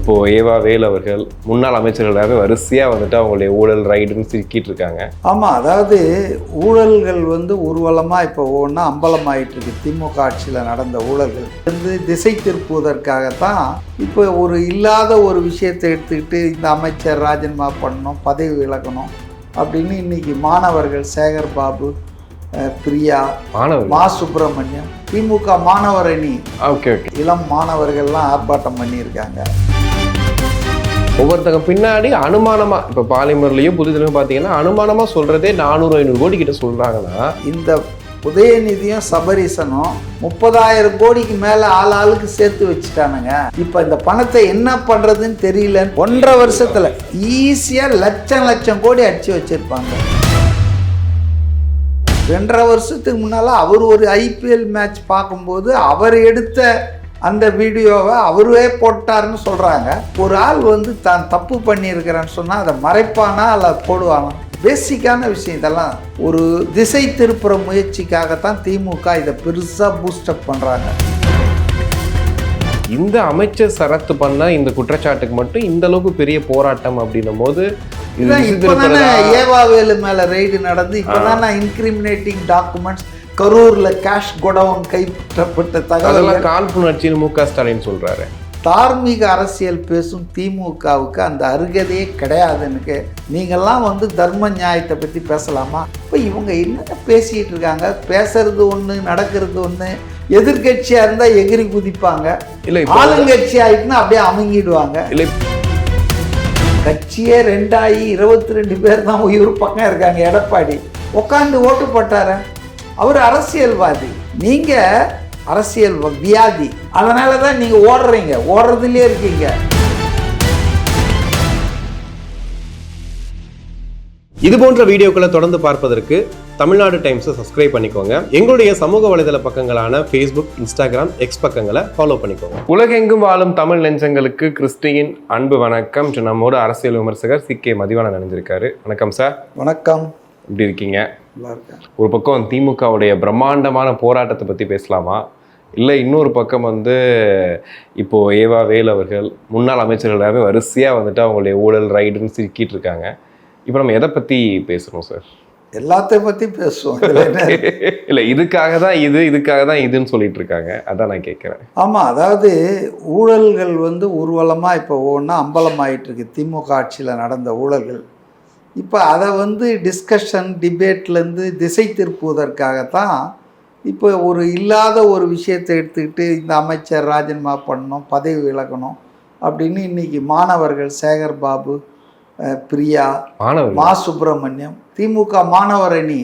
இப்போ ஏவா வேலு அவர்கள் முன்னாள் அமைச்சர்களாகவே வரிசையாக வந்துட்டு அவங்களுடைய ஊழல் ரைடுன்னு சிக்கிட்டு இருக்காங்க. ஆமாம், அதாவது ஊழல்கள் ஊர்வலமாக இப்போ ஒவ்வொன்றா அம்பலமாயிட்டு இருக்கு. திமுக ஆட்சியில் நடந்த ஊழல்கள் திசை திருப்புவதற்காகத்தான் இப்போ ஒரு இல்லாத ஒரு விஷயத்தை எடுத்துக்கிட்டு இந்த அமைச்சர் ராஜினாமா பண்ணணும், பதவி விலகணும் அப்படின்னு இன்னைக்கு மாணவர்கள் சேகர் பாபு, பிரியா, மா சுப்பிரமணியம், திமுக மாணவர் அணி, இளம் மாணவர்கள்லாம் ஆர்ப்பாட்டம் பண்ணியிருக்காங்க. ஒவ்வொருத்தங்க பின்னாடி அனுமானமா இப்போ பாலிமர்லையும் புதுதிலையும் பார்த்தீங்கன்னா அனுமானமா சொல்றதே 400-500 கோடி கிட்ட சொல்றாங்கன்னா, இந்த உதயநிதியும் சபரீசனும் 30,000 கோடிக்கு மேல ஆளுக்கு சேர்த்து வச்சுட்டானுங்க. இப்ப இந்த பணத்தை என்ன பண்றதுன்னு தெரியல. 1.5 வருஷத்துல ஈஸியா லட்சம் கோடி அடிச்சு வச்சிருப்பாங்க. 2.5 வருஷத்துக்கு முன்னால அவர் ஒரு IPL மேட்ச் பார்க்கும்போது அவர் எடுத்த அந்த வீடியோவை அவரே போட்டாருன்னு சொல்றாங்க. ஒரு ஆள் தான் தப்பு பண்ணியிருக்கிறான்னு சொன்னா அதை மறைப்பானா அல்ல போடுவானா? பேசிக்கான விஷயம். இதெல்லாம் ஒரு திசை திருப்புற முயற்சிக்காகத்தான் திமுக இதை பெருசா பூஸ்டப் பண்றாங்க. இந்த அமைச்சர் சரத்து பண்ண இந்த குற்றச்சாட்டுக்கு மட்டும் இந்த அளவுக்கு பெரிய போராட்டம் அப்படின்னும் போது ஏவா வேலு மேல ரெய்டு நடந்து இப்பதானே இன்கிரிமினேட்டிங் டாக்குமெண்ட்ஸ், கரூர்ல கேஷ் கோடவுன் கைப்பற்றப்பட்ட தகவல் காழ்ப்புணர்ச்சின்னு MK ஸ்டாலின் சொல்றாரு. தார்மீக அரசியல் பேசும் திமுகவுக்கு அந்த அருகதையே கிடையாதுன்னு நீங்கள்லாம் தர்ம நியாயத்தை பற்றி பேசலாமா? இப்போ இவங்க என்ன பேசிகிட்டு இருக்காங்க? பேசுறது ஒன்று, நடக்கிறது ஒன்று. எதிர்கட்சியாக இருந்தால் எகிரி குதிப்பாங்க, இல்லை ஆளுங்கட்சி ஆகிட்டுன்னா அப்படியே அமுங்கிடுவாங்க. இல்லை, கட்சியே 22 பேர் தான் ஒரு பக்கம் இருக்காங்க. எடப்பாடி உட்காந்து ஓட்டு போட்டார, அவர் அரசியல்வாதி, நீங்க அரசியல் வியாதி. அதனால தான் நீங்க ஓடுறதுலயே இருக்கீங்க. இது போன்ற வீடியோக்களை தொடர்ந்து பார்ப்பதற்கு தமிழ்நாடு டைம்ஸை சப்ஸ்கிரைப் பண்ணிக்கோங்க. எங்களுடைய சமூக வலைதள பக்கங்களான Facebook, Instagram, X பக்கங்களை ஃபாலோ பண்ணிக்கோங்க. உலகெங்கும் வாழும் தமிழ் நெஞ்சங்களுக்கு கிறிஸ்டியின் அன்பு வணக்கம். நம்மோட அரசியல் விமர்சகர் CK மதிவாணன் நினைஞ்சிருக்காரு. வணக்கம் சார். வணக்கம். எப்படி இருக்கீங்க? ஒரு பக்கம் திமுகவுடைய பிரம்மாண்டமான போராட்டத்தை பற்றி பேசலாமா, இல்லை இன்னொரு பக்கம் இப்போ ஏவா வேலு அவர்கள் முன்னாள் அமைச்சர்களாகவே வரிசையாக அவங்களுடைய ஊழல் ரைடுன்னு சிக்கிட்டு இருக்காங்க. இப்போ நம்ம எதை பற்றி பேசணும் சார்? எல்லாத்தையும் பற்றி பேசுவோம். இல்லை, இதுக்காக தான் இதுன்னு சொல்லிட்டு இருக்காங்க. அதான் நான் கேட்குறேன். ஆமாம், அதாவது ஊழல்கள் ஊர்வலமாக இப்போ ஒவ்வொன்றா அம்பலமாயிட்டு இருக்கு. திமுக ஆட்சியில் நடந்த ஊழல்கள் இப்போ அதை டிஸ்கஷன் டிபேட்லேருந்து திசை திருப்புவதற்காகத்தான் இப்போ ஒரு இல்லாத ஒரு விஷயத்தை எடுத்துக்கிட்டு இந்த அமைச்சர் ராஜினாமா பண்ணணும், பதவி விலகணும் அப்படின்னு இன்னைக்கு மாணவர்கள் சேகர் பாபு, பிரியா, மா சுப்பிரமணியம், திமுக மாணவர் அணி,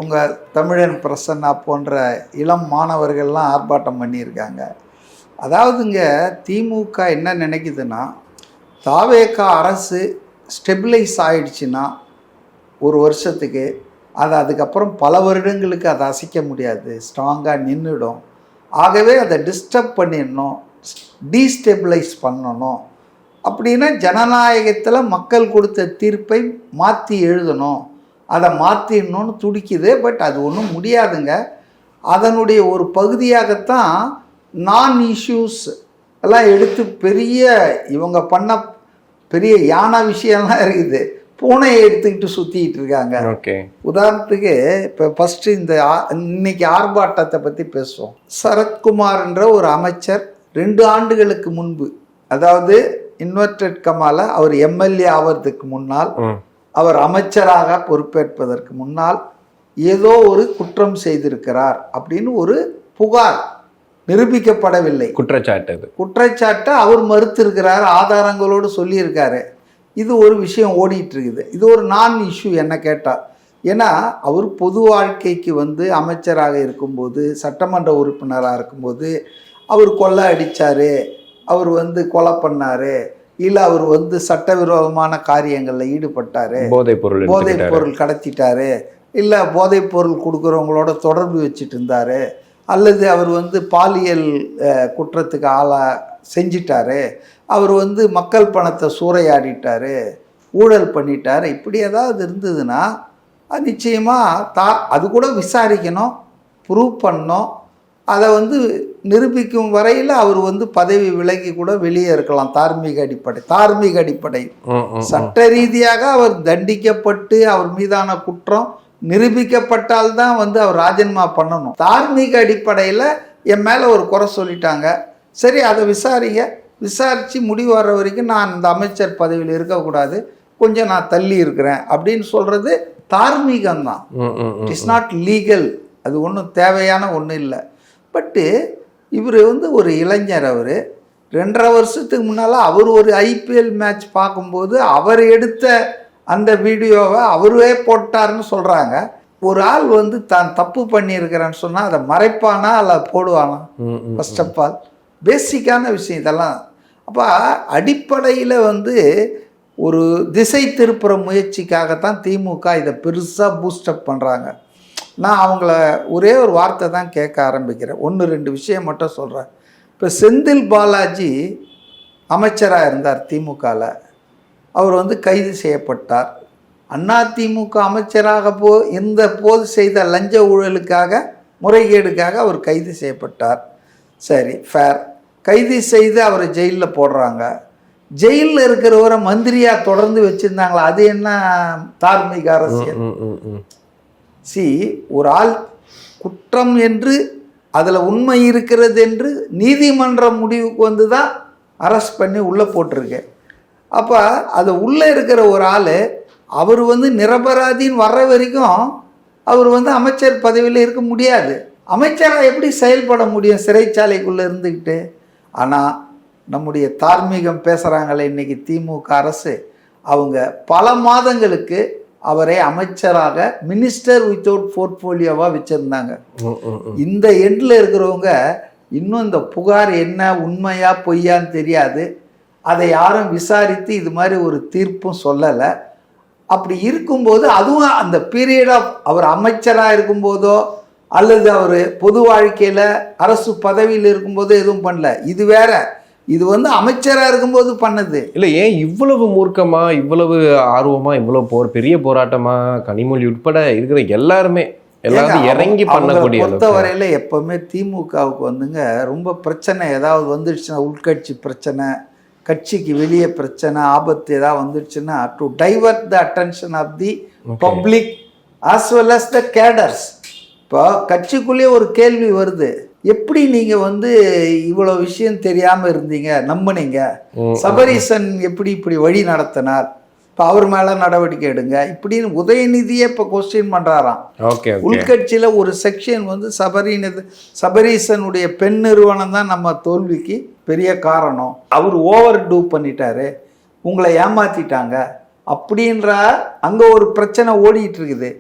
உங்கள் தமிழன் பிரசன்னா போன்ற இளம் மாணவர்கள்லாம் ஆர்ப்பாட்டம் பண்ணியிருக்காங்க. அதாவதுங்க திமுக என்ன நினைக்குதுன்னா, தாவேகா அரசு ஸ்டெபிளைஸ் ஆயிடுச்சுன்னா ஒரு வருஷத்துக்கு அதை அதுக்கப்புறம் பல வருடங்களுக்கு அதை அசைக்க முடியாது, ஸ்ட்ராங்காக நின்றுடும். ஆகவே அதை டிஸ்டர்ப் பண்ணிடணும், டீஸ்டெபிளைஸ் பண்ணணும். அப்படின்னா ஜனநாயகத்தில் மக்கள் கொடுத்த தீர்ப்பை மாற்றி எழுதணும், அதை மாற்றிடணும்னு துடிக்குது. பட் அது ஒன்றும் முடியாதுங்க. அதனுடைய ஒரு பகுதியாகத்தான் நான் இஷ்யூஸ் எல்லாம் எடுத்து பெரிய இவங்க பண்ண பெரிய யானை விஷயம்லாம் இருக்குது. பூனையை எடுத்துக்கிட்டு சுற்றிக்கிட்டு இருக்காங்க. உதாரணத்துக்கு இப்போ ஃபஸ்ட்டு இன்னைக்கு ஆர்ப்பாட்டத்தை பற்றி பேசுவோம். சரத்குமார்ன்ற ஒரு அமைச்சர் 2 ஆண்டுகளுக்கு முன்பு, அதாவது இன்வெர்டட் கமால அவர் MLA ஆவறதுக்கு முன்னால், அவர் அமைச்சராக பொறுப்பேற்பதற்கு முன்னால் ஏதோ ஒரு குற்றம் செய்திருக்கிறார் அப்படின்னு ஒரு புகார் நிரூபிக்கப்படவில்லை. குற்றச்சாட்டை அவர் மறுத்திருக்கிறார், ஆதாரங்களோடு சொல்லியிருக்காரு. இது ஒரு விஷயம் ஓடிட்டு இருக்குது. இது ஒரு நான் இஷ்யூ என்ன கேட்டால். ஏன்னா அவர் பொது வாழ்க்கைக்கு அமைச்சராக இருக்கும்போது, சட்டமன்ற உறுப்பினராக இருக்கும்போது அவர் கொள்ளை அடித்தார், அவர் கொலை பண்ணார், இல்லை அவர் சட்டவிரோதமான காரியங்களில் ஈடுபட்டார், போதைப் பொருள் கடத்திட்டாரு, இல்லை போதைப் பொருள் கொடுக்குறவங்களோட தொடர்பு வச்சுட்டு இருந்தார், அல்லது அவர் பாலியல் குற்றத்துக்கு செஞ்சிட்டாரு, அவர் மக்கள் பணத்தை சூறையாடிட்டார், ஊழல் பண்ணிட்டார், இப்படி ஏதாவது இருந்ததுன்னா அது நிச்சயமாக அது கூட விசாரிக்கணும், ப்ரூவ் பண்ணணும். அதை வந்து நிரூபிக்கும் வரையில் அவர் வந்து பதவி விலகி கூட வெளியே இருக்கலாம். தார்மீக அடிப்படை சட்ட ரீதியாக அவர் தண்டிக்கப்பட்டு அவர் மீதான குற்றம் நிரூபிக்கப்பட்டால்தான் வந்து அவர் ராஜினாமா பண்ணணும். தார்மீக அடிப்படையில் என் மேலே ஒரு குறை சொல்லிட்டாங்க, சரி அதை விசாரித்து முடிவு வர்ற வரைக்கும் நான் இந்த அமைச்சர் பதவியில் இருக்கக்கூடாது, கொஞ்சம் நான் தள்ளி இருக்கிறேன் அப்படின்னு சொல்கிறது தார்மீகம்தான். It is not legal. அது ஒன்றும் தேவையான ஒன்றும் இல்லை. பட்டு இவர் வந்து ஒரு இளைஞர். அவர் 2.5 வருஷத்துக்கு முன்னால் அவர் ஒரு ஐபிஎல் மேட்ச் பார்க்கும்போது அவர் எடுத்த அந்த வீடியோவை அவரே போட்டார்னு சொல்கிறாங்க. ஒரு ஆள் வந்து தான் தப்பு பண்ணியிருக்கிறேன்னு சொன்னால் அதை மறைப்பானா இல்லை போடுவானா? ஃபர்ஸ்ட் ஆஃப் ஆல் பேசிக்கான விஷயம் இதெல்லாம். அப்போ அடிப்படையில் வந்து ஒரு திசை திருப்புற முயற்சிக்காகத்தான் திமுக இதை பெருசாக பூஸ்டப் பண்ணுறாங்க. நான் அவங்கள ஒரே ஒரு வார்த்தை தான் கேட்க ஆரம்பிக்கிறேன். 1-2 விஷயம் மட்டும் சொல்கிறேன். இப்போ செந்தில் பாலாஜி அமைச்சராக இருந்தார் திமுகவில். அவர் வந்து கைது செய்யப்பட்டார். அதிமுக அமைச்சராக இருந்த போது செய்த லஞ்ச ஊழலுக்காக, முறைகேடுக்காக அவர் கைது செய்யப்பட்டார். சரி, ஃபேர். கைது செய்து அவரை ஜெயிலில் போடுறாங்க. ஜெயிலில் இருக்கிறவரை மந்திரியாக தொடர்ந்து வச்சுருந்தாங்களா? அது என்ன தார்மீக அரசியல்? ஒரு ஆள் குற்றம் என்று அதில் உண்மை இருக்கிறது என்று நீதிமன்ற முடிவுக்கு வந்து தான் அரெஸ்ட் பண்ணி உள்ளே போட்டிருக்கு. அப்போ அது உள்ளே இருக்கிற ஒரு ஆள் அவர் வந்து நிரபராதின்னு வர்ற வரைக்கும் அவர் வந்து அமைச்சர் பதவியில் இருக்க முடியாது. அமைச்சராக எப்படி செயல்பட முடியும் சிறைச்சாலைக்குள்ளே இருந்துக்கிட்டு? ஆனால் நம்முடைய தார்மீகம் பேசுகிறாங்களே இன்றைக்கி திமுக அரசு, அவங்க பல மாதங்களுக்கு அவரை அமைச்சராக மினிஸ்டர் வித்தவுட் போர்ட்ஃபோலியோவாக வச்சுருந்தாங்க. இந்த எண்டில் இருக்கிறவங்க இன்னும் இந்த புகார் என்ன உண்மையா பொய்யான்னு தெரியாது. அதை யாரும் விசாரித்து இது மாதிரி ஒரு தீர்ப்பும் சொல்லலை. அப்படி இருக்கும்போது அதுவும் அந்த பீரியட் ஆஃப் அவர் அமைச்சராக இருக்கும்போதோ அல்லது அவர் பொது வாழ்க்கையில் அரசு பதவியில் இருக்கும்போதோ எதுவும் பண்ணல. இது வேற. இது வந்து அமைச்சராக இருக்கும்போது பண்ணது இல்லை. ஏன் இவ்வளவு மூர்க்கமா, இவ்வளவு ஆர்வமா, இவ்வளவு பெரிய போராட்டமா கனிமொழி உட்பட இருக்கிற எல்லாரும் இறங்கி பண்ணக்கூடிய பொறுத்தவரையில் எப்பவுமே திமுகவுக்கு வந்துங்க ரொம்ப பிரச்சனை ஏதாவது வந்துடுச்சுன்னா, உள்கட்சி பிரச்சனை, கட்சிக்கு வெளியே பிரச்சனை, ஆபத்து ஏதாவது வந்துடுச்சுன்னா, to divert the attention of the public as well as the cadres. இப்போ கட்சிக்குள்ளேயே ஒரு கேள்வி வருது, எப்படி நீங்க வந்து இவ்வளோ விஷயம் தெரியாமல் இருந்தீங்க, நம்பினீங்க? சபரீசன் எப்படி இப்படி வழி நடத்தினார், இப்போ அவர் மேலே நடவடிக்கை எடுங்க இப்படின்னு உதயநிதியே இப்போ கொஸ்டின் பண்ணுறாராம். உள்கட்சியில் ஒரு செக்ஷன் வந்து சபரீசனுடைய பெண் நிறுவனம் தான் நம்ம தோல்விக்கு பெரிய காரணம், அவர் ஓவர் டூ பண்ணிட்டாரு, உங்களை ஏமாற்றிட்டாங்க அப்படின்ற அங்கே ஒரு பிரச்சனை ஓடிட்டு இருக்குது.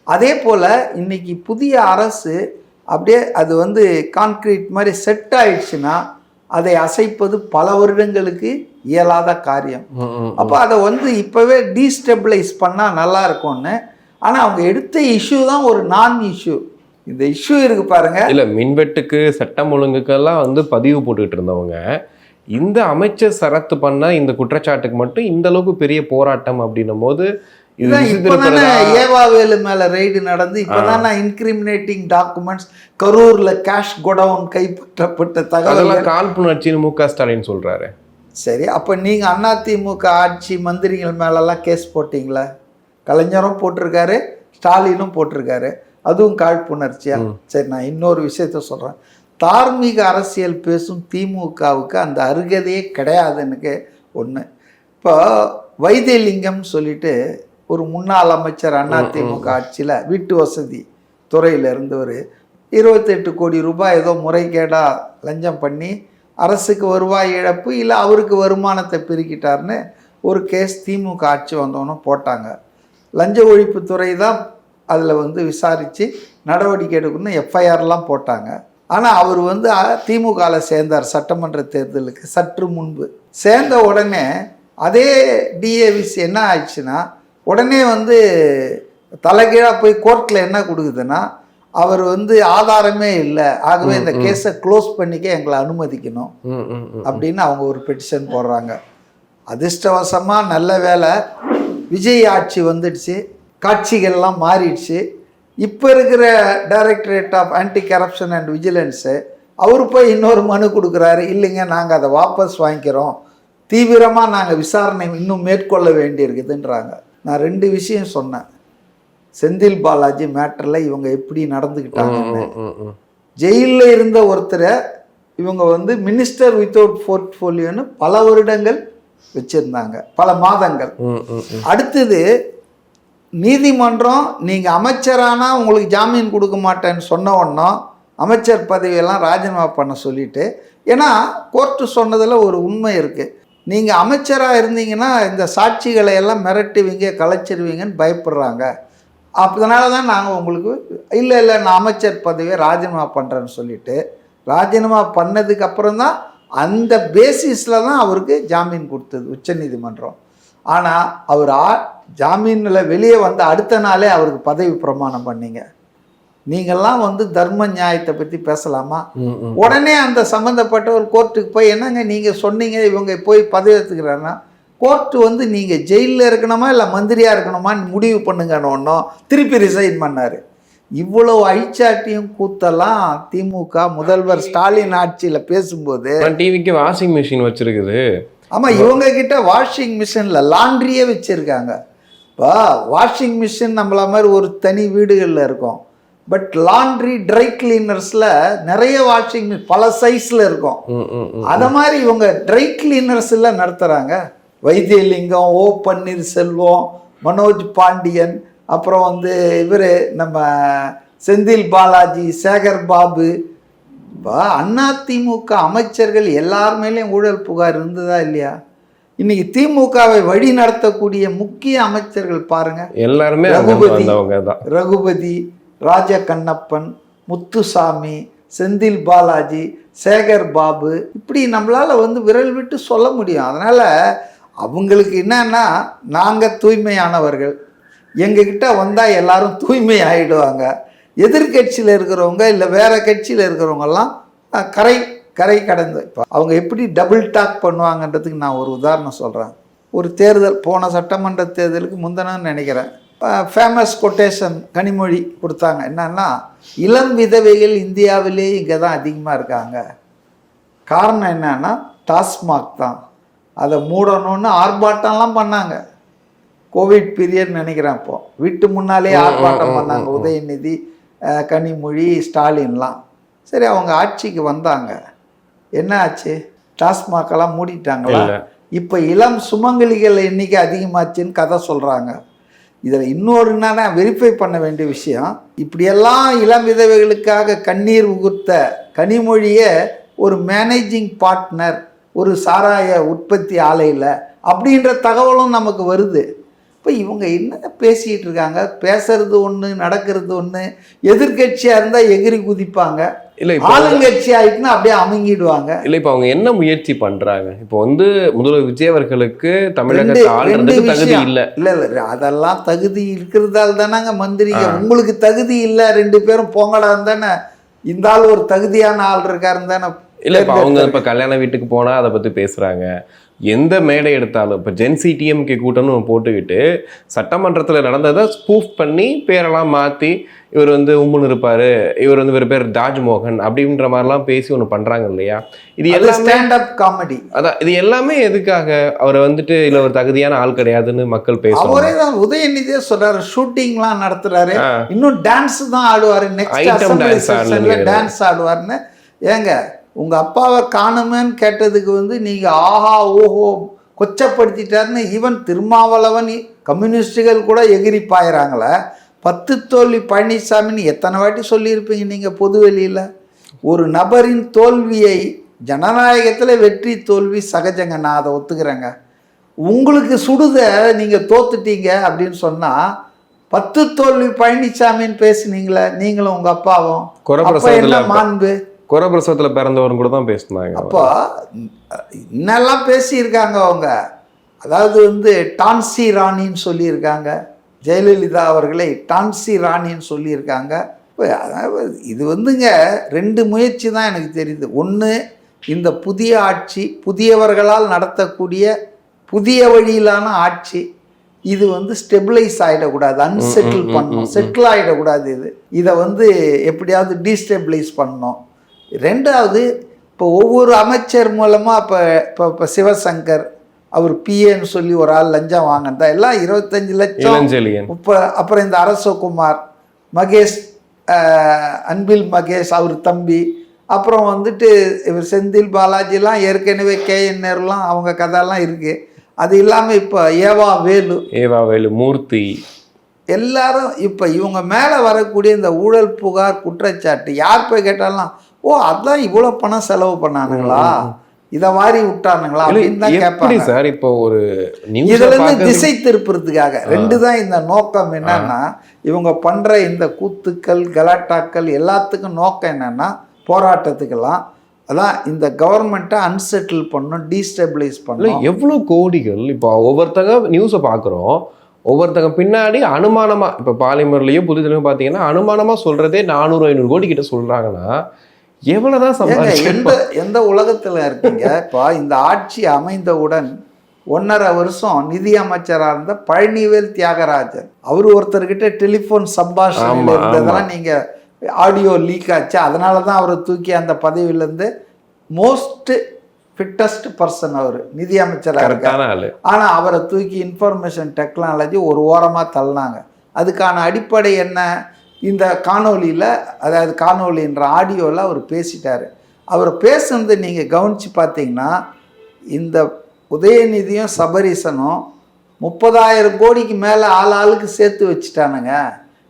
அதே போல் இன்னைக்கு புதிய அரசு அப்படியே அது வந்து கான்கிரீட் மாதிரி செட் ஆயிடுச்சுன்னா அதை அசைப்பது பல வருடங்களுக்கு இயலாத காரியம். அப்போ அதை வந்து இப்போவே டீஸ்டெபிளைஸ் பண்ணால் நல்லா இருக்கும்னு. ஆனால் அவங்க எடுத்த இஷ்யூ தான் ஒரு நான் இஷ்யூ. இந்த இஷ்யூ இருக்கு பாருங்க. இல்லை, மின்வெட்டுக்கு சட்டம் ஒழுங்குக்கெல்லாம் வந்து பதிவு போட்டுக்கிட்டு இருந்தவங்க இந்த அமைச்சர் சரத்து பண்ண இந்த குற்றச்சாட்டுக்கு மட்டும் இந்த அளவுக்கு பெரிய போராட்டம் அப்படின்னும் போது ஏவாவேலு மேல ரெய்டு நடந்து இப்பதான இன்கிரிமினேட்டிங் டாக்குமெண்ட்ஸ், கரூர்ல கேஷ் கோடவுன் கைப்பற்றப்பட்ட தகவல் காழ்ப்புணர்ச்சின்னு மு.க. ஸ்டாலின் சொல்றாரு. சரி, அப்ப நீங்க அதிமுக ஆட்சி மந்திரிகள் மேலெல்லாம் கேஸ் போட்டீங்களா? கலைஞரும் போட்டிருக்காரு, ஸ்டாலினும் போட்டிருக்காரு. அதுவும் காழ்ப்புணர்ச்சியா? சரி, நான் இன்னொரு விஷயத்த சொல்றேன். தார்மீக அரசியல் பேசும் திமுகவுக்கு அந்த அருகதையே கிடையாதுன்னு ஒன்று. இப்போ வைத்தியலிங்கம் சொல்லிட்டு ஒரு முன்னாள் அமைச்சர் அதிமுக ஆட்சியில் வீட்டு வசதி துறையில் இருந்தவர் 28 கோடி ரூபாய் ஏதோ முறைகேடாக லஞ்சம் பண்ணி அரசுக்கு வருவாய் இழப்பு இல்லை அவருக்கு வருமானத்தை பெருக்கிட்டார்னு ஒரு கேஸ் திமுக ஆட்சி வந்தவனும் போட்டாங்க. லஞ்ச ஒழிப்புத்துறை தான் அதில் வந்து விசாரித்து நடவடிக்கை எடுக்கணும்னு எஃப்ஐஆர்லாம் போட்டாங்க. ஆனால் அவர் வந்து திமுகவில் சேர்ந்தார் சட்டமன்ற தேர்தலுக்கு சற்று முன்பு. சேர்ந்த உடனே அதே டிஏவிசி என்ன ஆயிடுச்சுன்னா, உடனே வந்து தலைகீழாக போய் கோர்ட்டில் என்ன கொடுக்குதுன்னா, அவர் வந்து ஆதாரமே இல்லை, ஆகவே இந்த கேஸை க்ளோஸ் பண்ணிக்க எங்களை அனுமதிக்கணும் அப்படின்னு அவங்க ஒரு பெட்டிஷன் போடுறாங்க. அதிர்ஷ்டவசமாக நல்ல வேலை விஜய் ஆட்சி வந்துடுச்சு, காட்சிகள்லாம் மாறிடுச்சு. இப்போ இருக்கிற directorate of anti corruption and vigilance அவர் போய் இன்னொரு மனு கொடுக்குறாரு, இல்லைங்க நாங்கள் அதை வாபஸ் வாங்கிக்கிறோம், தீவிரமாக நாங்கள் விசாரணை இன்னும் மேற்கொள்ள வேண்டியிருக்குதுன்றாங்க. நான் 2 விஷயம் சொன்னேன். செந்தில் பாலாஜி மேட்டரில் இவங்க எப்படி நடந்துக்கிட்டாங்கன்னு. ஜெயிலில் இருந்த ஒருத்தரை இவங்க வந்து மினிஸ்டர் வித்தவுட் போர்ட்ஃபோலியோன்னு பல வருடங்கள் வச்சுருந்தாங்க, பல மாதங்கள். அடுத்தது நீதிமன்றம் நீங்கள் அமைச்சரானா உங்களுக்கு ஜாமீன் கொடுக்க மாட்டேன்னு சொன்ன உடனே அமைச்சர் பதவியெல்லாம் ராஜினாமா பண்ண சொல்லிட்டு, ஏன்னா கோர்ட்டு சொன்னதில் ஒரு உண்மை இருக்குது, நீங்கள் அமைச்சராக இருந்தீங்கன்னா இந்த சாட்சிகளை எல்லாம் மிரட்டுவீங்க கலைச்சிருவீங்கன்னு பயப்படுறாங்க, அதனால தான் நாங்கள் உங்களுக்கு இல்லை நான் அமைச்சர் பதவியை ராஜினாமா பண்ணுறேன்னு சொல்லிட்டு ராஜினாமா பண்ணதுக்கப்புறம் தான் அந்த பேசிஸில் தான் அவருக்கு ஜாமீன் கொடுத்தது உச்சநீதிமன்றம். ஆனால் அவர் ஜாமீனில் வெளியே வந்த அடுத்த நாளே அவருக்கு பதவி பிரமாணம் பண்ணீங்க. நீங்கள்லாம் வந்து தர்ம நியாயத்தை பற்றி பேசலாமா? உடனே அந்த சம்மந்தப்பட்டவர் கோர்ட்டுக்கு போய், என்னங்க நீங்கள் சொன்னீங்க இவங்க போய் பதவி எடுத்துக்கிறாங்கன்னா, கோர்ட்டு வந்து நீங்கள் ஜெயிலில் இருக்கணுமா இல்லை மந்திரியாக இருக்கணுமான்னு முடிவு பண்ணுங்கன்னு ஒன்றும் திருப்பி ரிசைன் பண்ணார். இவ்வளோ அழிச்சாட்டியும் கூத்தெல்லாம் திமுக முதல்வர் ஸ்டாலின் ஆட்சியில் பேசும்போது டிவிக்கு வாஷிங் மிஷின் வச்சிருக்குது. ஆமாம், இவங்க கிட்ட வாஷிங் மிஷினில் லாண்ட்ரியே வச்சுருக்காங்க. இப்போ வாஷிங் மிஷின் நம்மள மாதிரி ஒரு தனி வீடுகளில் இருக்கும், பட் லாண்ட்ரி ட்ரை கிளீனர்ஸில் நிறைய வாஷிங் மிஷின் பல சைஸில் இருக்கும். அதை மாதிரி இவங்க ட்ரை கிளீனர்ஸில் நடத்துகிறாங்க. வைத்தியலிங்கம், ஓ பன்னீர்செல்வம், மனோஜ் பாண்டியன், அப்புறம் வந்து இவர் நம்ம செந்தில் பாலாஜி, சேகர் பாபு, இப்போ அதிமுக அமைச்சர்கள் எல்லாருமேலேயும் ஊழல் புகார் இருந்ததா இல்லையா? இன்னைக்கு திமுகவை வழி நடத்தக்கூடிய முக்கிய அமைச்சர்கள் பாருங்க, எல்லாருமே ரகுபதி, ராஜ கண்ணப்பன், முத்துசாமி, செந்தில் பாலாஜி, சேகர் பாபு, இப்படி நம்மளால் வந்து விரல் விட்டு சொல்ல முடியும். அதனால் அவங்களுக்கு என்னன்னா, நாங்கள் தூய்மையானவர்கள், எங்ககிட்ட வந்தால் எல்லாரும் தூய்மை ஆகிடுவாங்க. எதிர்கட்சியில் இருக்கிறவங்க இல்லை வேறு கட்சியில் இருக்கிறவங்கெல்லாம் கரை கடந்து இப்போ அவங்க எப்படி டபுள் டாக் பண்ணுவாங்கன்றதுக்கு நான் ஒரு உதாரணம் சொல்கிறேன். ஒரு தேர்தல், போன சட்டமன்ற தேர்தலுக்கு முந்தினு நினைக்கிறேன், ஃபேமஸ் கொட்டேஷன் கனிமொழி கொடுத்தாங்க. என்னன்னா, இளம் விதவைகள் இந்தியாவிலே இங்கே தான் அதிகமாக இருக்காங்க, காரணம் என்னன்னா டாஸ்மாக் தான், அதை மூடணும்னு ஆர்ப்பாட்டம்லாம் பண்ணாங்க. கோவிட் பீரியட் நினைக்கிறேன், அப்போ வீட்டு முன்னாலே ஆர்ப்பாட்டம் பண்ணாங்க உதயநிதி, கனிமொழி, ஸ்டாலின்லாம். சரி, அவங்க ஆட்சிக்கு வந்தாங்க, என்ன ஆச்சு? டாஸ்மாகெல்லாம் மூடிட்டாங்களா? இப்போ இளம் சுமங்கலிகள் எண்ணிக்கை அதிகமாச்சுன்னு கதை சொல்கிறாங்க. இதில் இன்னொரு என்னன்னா, வெரிஃபை பண்ண வேண்டிய விஷயம், இப்படியெல்லாம் இளம் விதவைகளுக்காக கண்ணீர் உகுத்த கனிமொழியை ஒரு மேனேஜிங் பார்ட்னர் ஒரு சாராய உற்பத்தி ஆலையில் அப்படின்ற தகவலும் நமக்கு வருது. இப்போ இவங்க என்ன பேசிகிட்டு இருக்காங்க? பேசுறது ஒன்று, நடக்கிறது ஒன்று. எதிர்கட்சியாக இருந்தால் எகிரி குதிப்பாங்க, இல்லை ஆளுங்கட்சி ஆயிட்டுன்னா அப்படியே அமுங்கிடுவாங்க. இல்லை, இப்போ அவங்க என்ன முயற்சி பண்ணுறாங்க? இப்போ வந்து முதல்வர் விஜய் அவர்களுக்கு தமிழகத்தை ஆளுறதுக்கு தகுதி இல்லை. இல்லை அதெல்லாம் தகுதி இருக்கிறதால தானேங்க மந்திரிங்க. உங்களுக்கு தகுதி இல்லை, 2 பேரும் போங்கடான்னு தானே. இந்த ஆள் ஒரு தகுதியான ஆள் இருக்காருன்னு தானே. இல்லை, இப்போ அவங்க இப்போ கல்யாண வீட்டுக்கு போனால் அதை பற்றி பேசுகிறாங்க. எந்த மேடை எடுத்தாலும் இப்போ ஜென்சி டிஎம்கே கூட்டம்னு போட்டுக்கிட்டு சட்டமன்றத்தில் நடந்ததை ஸ்பூஃப் பண்ணி பேரெல்லாம் மாற்றி, இவர் வந்து உம்முன்னு இருப்பார், இவர் வந்து இவர் பேர் தாஜ்மோகன் அப்படின்ற மாதிரிலாம் பேசி ஒன்று பண்ணுறாங்க இல்லையா? இது எல்லாம் ஸ்டாண்டப் காமெடி. அதான், இது எல்லாமே எதுக்காக? அவரை வந்துட்டு இல்லை ஒரு தகுதியான ஆள் கிடையாதுன்னு மக்கள் பேசுவாங்க. அவரே தான் உதயநிதியே சொல்றாரு, ஷூட்டிங்லாம் நடத்துறாரு, இன்னும் டான்ஸ் தான் ஆடுவார், நெக்ஸ்ட் டான்ஸ் ஆடுவார்னு. ஏங்க, உங்கள் அப்பாவை காணுமேன்னு கேட்டதுக்கு வந்து நீங்கள் ஆஹா ஓஹோ கொச்சப்படுத்திட்டாருன்னு ஈவன் திருமாவளவன், கம்யூனிஸ்டுகள் கூட எகிரி பாயிறாங்களே. 10 தோல்வி பழனிசாமின்னு எத்தனை வாட்டி சொல்லியிருப்பீங்க நீங்கள் பொது வெளியில்? ஒரு நபரின் தோல்வியை, ஜனநாயகத்தில் வெற்றி தோல்வி சகஜங்க, நான் அதை ஒத்துக்கிறேங்க. உங்களுக்கு சுடுத நீங்கள் தோத்துட்டீங்க அப்படின்னு சொன்னால் 10 தோல்வி பழனிசாமின்னு பேசுனீங்களே நீங்களும் உங்கள் அப்பாவும், என்ன மாண்பு? குரபிரசவத்தில் பிறந்தவரும் கூட தான் பேசினாங்க. அப்போ இன்னெல்லாம் பேசியிருக்காங்க அவங்க. அதாவது வந்து டான்சி ராணின்னு சொல்லியிருக்காங்க, ஜெயலலிதா அவர்களை டான்சி ராணின்னு சொல்லியிருக்காங்க. இது வந்துங்க 2 முயற்சி தான் எனக்கு தெரியுது. ஒன்று, இந்த புதிய ஆட்சி புதியவர்களால் நடத்தக்கூடிய புதிய வழியிலான ஆட்சி. இது வந்து ஸ்டெபிளைஸ் ஆகிடக்கூடாது, அன்செட்டில் பண்ணணும், செட்டில் ஆகிடக்கூடாது. இதை வந்து எப்படியாவது டீஸ்டெபிளைஸ் பண்ணணும். ரெண்டாவது, இப்போ ஒவ்வொரு அமைச்சர் மூலமாக இப்போ சிவசங்கர் அவர் பிஏன்னு சொல்லி ஒரு ஆள் லஞ்சம் வாங்கினதா எல்லாம் 25 லட்சம். அப்புறம் இந்த அரசகுமார், மகேஷ், அன்பில் மகேஷ் அவர் தம்பி, அப்புறம் வந்துட்டு இவர் செந்தில் பாலாஜிலாம் ஏற்கனவே KN நேருலாம் அவங்க கதையெல்லாம் இருக்குது. அது இல்லாமல் இப்போ ஏவா வேலு மூர்த்தி எல்லாரும் இப்போ இவங்க மேலே வரக்கூடிய இந்த ஊழல் புகார் குற்றச்சாட்டு யார் போய் கேட்டாலும் அதான் இவ்வளோ பணம் செலவு பண்ணானுங்களா, இதை மாதிரி விட்டானுங்களா அப்படின்னு தான் கேட்பாங்க சார். இப்போ ஒரு இதுல இருந்து திசை திருப்புறதுக்காக ரெண்டு தான் இந்த நோக்கம். என்னன்னா இவங்க பண்ற இந்த கூத்துக்கள் கலாட்டாக்கள் எல்லாத்துக்கும் நோக்கம் என்னன்னா போராட்டத்துக்கெல்லாம் அதான் இந்த கவர்மெண்ட்டை அன்செட்டில் பண்ணணும், டீஸ்டெபிளைஸ் பண்ணணும். எவ்வளோ கோடிகள் இப்போ ஒவ்வொருத்தங்க நியூஸை பார்க்குறோம், ஒவ்வொருத்தங்க பின்னாடி அனுமானமாக இப்போ பாலிமர்லேயும் புதுதிலையும் பார்த்தீங்கன்னா அனுமானமாக சொல்கிறதே 400-500 கோடி கிட்ட சொல்கிறாங்கன்னா எவ்வளவுதான் சம்பாதிக்க எந்த உலகத்துல இருக்கீங்க? இப்போ இந்த ஆட்சி அமைந்தவுடன் 1.5 வருஷம் நிதி அமைச்சராக இருந்த பழனிவேல் தியாகராஜன் அவர் ஒருத்தர்கிட்ட டெலிஃபோன் சம்பாஷணை இருந்ததெல்லாம் நீங்க ஆடியோ லீக் ஆச்சு. அதனால தான் அவரை தூக்கி அந்த பதவியிலேருந்து மோஸ்ட் ஃபிட்டஸ்ட் பர்சன் அவர் நிதி அமைச்சராக இருக்காரு. ஆனால் அவரை தூக்கி இன்ஃபர்மேஷன் டெக்னாலஜி ஒரு ஓரமாக தள்ளினாங்க. அதுக்கான அடிப்படை என்ன? இந்த காணொலியில், அதாவது காணொலின்ற ஆடியோவில் அவர் பேசிட்டார். அவர் பேசுனது நீங்கள் கவனித்து பார்த்தீங்கன்னா இந்த உதயநிதியும் சபரீசனும் 30,000 கோடிக்கு மேலே ஆளுக்கு சேர்த்து வச்சுட்டானுங்க,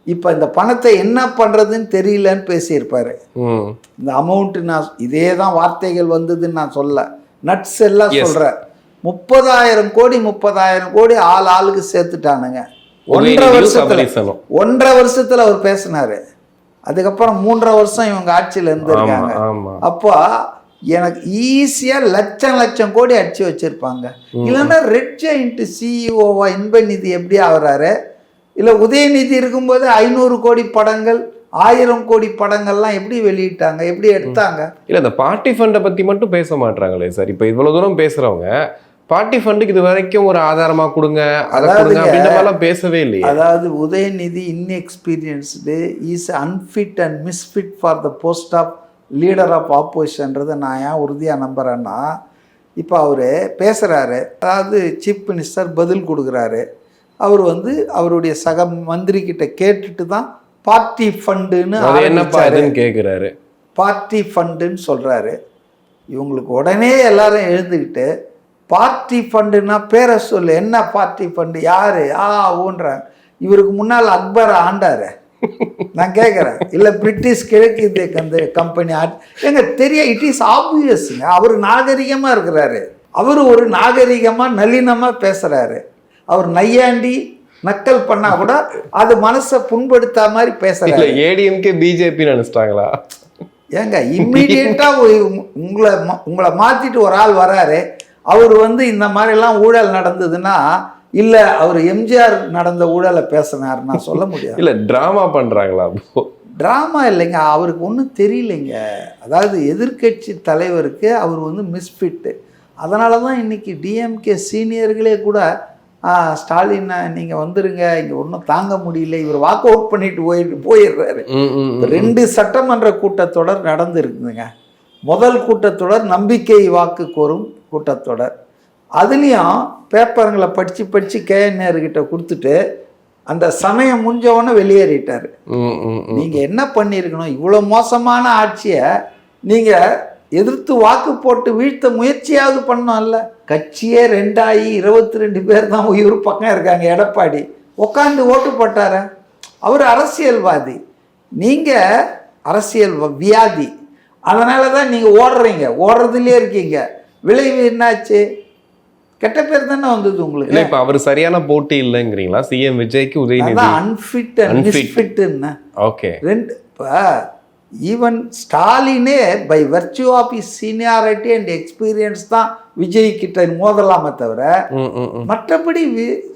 இப்போ இந்த பணத்தை என்ன பண்ணுறதுன்னு தெரியலன்னு பேசியிருப்பார். இந்த அமௌண்ட்டு நான் இதே தான் வார்த்தைகள் வந்ததுன்னு நான் சொல்ல, நட்ஸ் எல்லாம் சொல்கிறேன். 30,000 கோடி ஆளுக்கு சேர்த்துட்டானுங்க. 1.5 வருஷத்துல அவர் பேசினாரு. அதுக்கப்புறம் 3.5 வருஷம் இவங்க ஆட்சியில இருந்திருக்காங்க. அப்போ எனக்கு ஈஸியா லட்சம் கோடி அடிச்சு வச்சிருப்பாங்க. இல்லைன்னா ரெட் ஜெயிண்ட் சிஇஓவா இன்பநிதி எப்படி ஆகுறாரு? இல்ல உதயநிதி இருக்கும்போது 500 கோடி படங்கள் 1000 கோடி படங்கள்லாம் எப்படி வெளியிட்டாங்க, எப்படி எடுத்தாங்க? இல்ல இந்த பார்ட்டி ஃபண்டை பத்தி மட்டும் பேச மாட்டாங்களே சார். இப்ப இவ்வளவு தூரம் பேசுறவங்க பார்ட்டி ஃபண்டுக்கு இது வரைக்கும் ஒரு ஆதாரமா கொடுங்க, அதை கொடுங்க அப்படின்றலாம் பேசவே இல்லையே. அதாவது Udhayanidhi inexperienced, is unfit and misfit for the post of leader of ஆப்போசிஷன்றதை நான் ஏன் உறுதியாக நம்புகிறேன்னா, இப்போ அவர் பேசுகிறாரு, அதாவது சீஃப் மினிஸ்டர் பதில் கொடுக்குறாரு. அவர் வந்து அவருடைய சக மந்திரி கிட்ட கேட்டுட்டு தான் பார்ட்டி ஃபண்டுன்னு கேட்குறாரு, பார்ட்டி ஃபண்டுன்னு சொல்கிறாரு. இவங்களுக்கு உடனே எல்லாரும் எழுந்துக்கிட்டு பார்ட்டி ஃபண்டுன்னா பேரை சொல்லு, என்ன பார்ட்டி ஃபண்டு, யாரு ஊன்றாங்க. இவருக்கு முன்னால் அக்பர் ஆண்டாரு. நான் கேட்குறேன், இல்லை பிரிட்டிஷ் கிழக்கு அந்த கம்பெனி எங்க தெரிய, இட் இஸ் ஆப்வியஸ்ங்க. அவர் நாகரிகமாக இருக்கிறாரு, அவர் ஒரு நாகரிகமாக நளினமாக பேசுகிறாரு. அவர் நையாண்டி நக்கல் பண்ணா கூட அது மனசை புண்படுத்தா மாதிரி பேசுறாரு. ஏடிஎம்கே பிஜேபி நினைச்சிட்டாங்களா? ஏங்க இம்மிடியட்டா உங்களை மாத்திட்டு ஒரு ஆள் வராரு, அவர் வந்து இந்த மாதிரிலாம் ஊழல் நடந்ததுன்னா இல்லை அவர் எம்ஜிஆர் நடந்த ஊழலை பேசினார் நான் சொல்ல முடியாது. இல்லை ட்ராமா பண்ணுறாங்களா? ட்ராமா இல்லைங்க, அவருக்கு ஒன்றும் தெரியலைங்க. அதாவது எதிர்கட்சி தலைவருக்கு அவர் வந்து மிஸ்ஃபிட்டு. அதனால தான் இன்னைக்கு டிஎம்கே சீனியர்களே கூட ஸ்டாலினை நீங்கள் வந்துருங்க, இங்கே ஒன்றும் தாங்க முடியல, இவர் வாக் அவுட் பண்ணிட்டு போயிடுறாரு. 2 சட்டமன்ற கூட்டத்தொடர் நடந்துருக்குதுங்க. முதல் கூட்டத்தொடர் நம்பிக்கை வாக்கு கோரும் கூட்டத்தொடர். அதுலேயும் பேப்பருங்களை படித்து KN நேருக்கிட்ட கொடுத்துட்டு அந்த சமயம் முடிஞ்சவொன்னே வெளியேறிட்டார். நீங்கள் என்ன பண்ணியிருக்கணும், இவ்வளோ மோசமான ஆட்சியை நீங்கள் எதிர்த்து வாக்கு போட்டு வீழ்த்த முயற்சியாவது பண்ணோம்ல. கட்சியே 22 பேர் தான் இவர் பக்கம் இருக்காங்க. எடப்பாடி உட்காந்து ஓட்டு போட்டார, அவர் அரசியல்வாதி, நீங்கள் அரசியல் வியாதி. அதனால தான் நீங்கள் ஓடுறதுலேயே இருக்கீங்க. விளைவு என்னாச்சு? கெட்ட பேர் தானே வந்தது உங்களுக்கு. இல்லை இப்போ அவர் சரியான போட்டி இல்லைங்கிறீங்களா? சிஎம் விஜய்க்கு உதயநிதி அன்ஃபிட் அண்ட் மிஸ்ஃபிட்னா ஓகே. இப்போ ஈவன் ஸ்டாலினே by virtue of is seniority and experience தான் விஜய் கிட்ட மோதலாமே தவிர மற்றபடி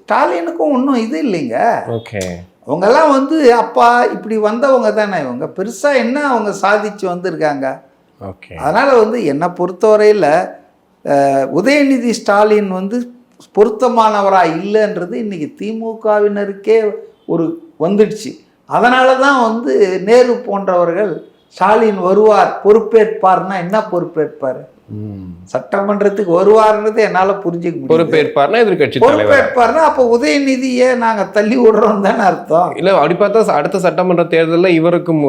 ஸ்டாலினுக்கும் ஒன்றும் இது இல்லைங்க. ஓகே, அவங்கெல்லாம் வந்து அப்பா இப்படி வந்தவங்க தானே, இவங்க பெருசாக என்ன அவங்க சாதிச்சு வந்திருக்காங்க. ஓகே, அதனால் வந்து என்னை பொறுத்தவரையில் உதயநிதி ஸ்டாலின் வந்து பொருத்தமானவரா இல்லைன்றது இன்னைக்கு திமுகவினருக்கே ஒரு வந்துடுச்சு. அதனால தான் வந்து நேரு போன்றவர்கள் ஸ்டாலின் வருவார் பொறுப்பேற்பார்னா என்ன பொறுப்பேற்பார்? சட்டமன்றத்துக்கு வருவார்ன்றது என்னால புரிஞ்சுக்க முடியும். பொறுப்பேற்பார்னா எதிர்கட்சி பொறுப்பேற்பார்னா அப்ப உதயநிதியை நாங்க தள்ளி விடுறோம் தானே அர்த்தம். இல்ல அப்படி பார்த்தா அடுத்த சட்டமன்ற தேர்தலில் இவருக்கும்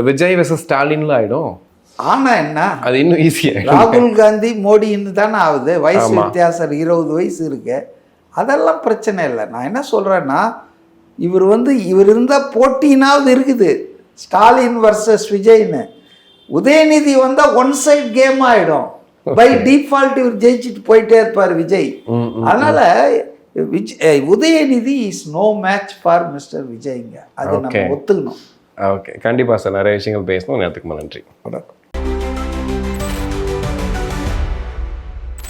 விஜய் வெர்சஸ் ஸ்டாலின்ல ஆயிடும். ஆனா என்ன, அது இன்னும் ஈஸியா ராகுல் காந்தி மோடின்னு தானே ஆகுது. வயசு வித்தியாசம் 20 வயசு இருக்கு. அதெல்லாம் பிரச்சனை இல்லை. நான் என்ன சொல்றேன்னா, இவர் இருந்தா போட்டினாவது இருக்குது, ஸ்டாலின் வர்சஸ் விஜய்னு. உதயநிதி வந்தா ஒன் சைட் கேம் ஆயிடும். பை டிஃபால்ட் இவர் ஜெயிச்சுட்டு போயிட்டே இருப்பார் விஜய். அதனால Udhayanidhi is no match for mister விஜய்ங்க. அது நம்ம ஒத்துக்கணும். ஓகே, கண்டிப்பா சார். நிறைய விஷயங்கள் பேசணும். நேரத்துக்கு நன்றி.